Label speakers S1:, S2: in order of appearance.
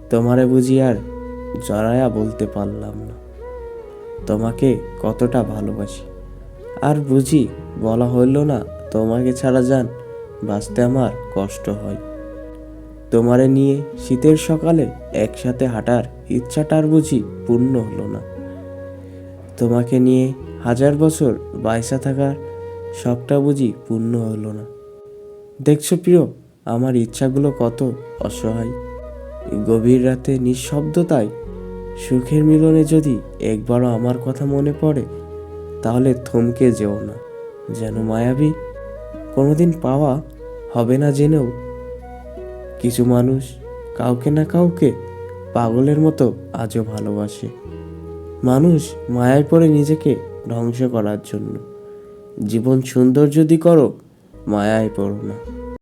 S1: তোমারে বুঝি আর জড়ায়া বলতে পারলাম না তোমাকে কতটা ভালোবাসি। আর বুঝি বলা হইল না তোমাকে ছাড়া জান বাঁচতে আমার কষ্ট হয়। তোমারে নিয়ে শীতের সকালে একসাথে হাঁটার ইচ্ছাটার বুঝি পূর্ণ হলো না। তোমাকে নিয়ে হাজার বছর বাইসা থাকার শখটা বুঝি পূর্ণ হলো না। দেখছো প্রিয়, আমার ইচ্ছাগুলো কত অসহায়। গভীর রাতে নিঃশব্দতায় সুখের মিলনে যদি একবারও আমার কথা মনে পড়ে, তাহলে থমকে যেও না। যেন মায়াবী, কোনোদিন পাওয়া হবে না জেনেও কিছু মানুষ কাউকে না কাউকে পাগলের মতো আজও ভালোবাসে। মানুষ মায়ায় পড়ে নিজেকে ধ্বংস করার জন্য। জীবন সুন্দর যদি করো, মায়ায় পড়ো না।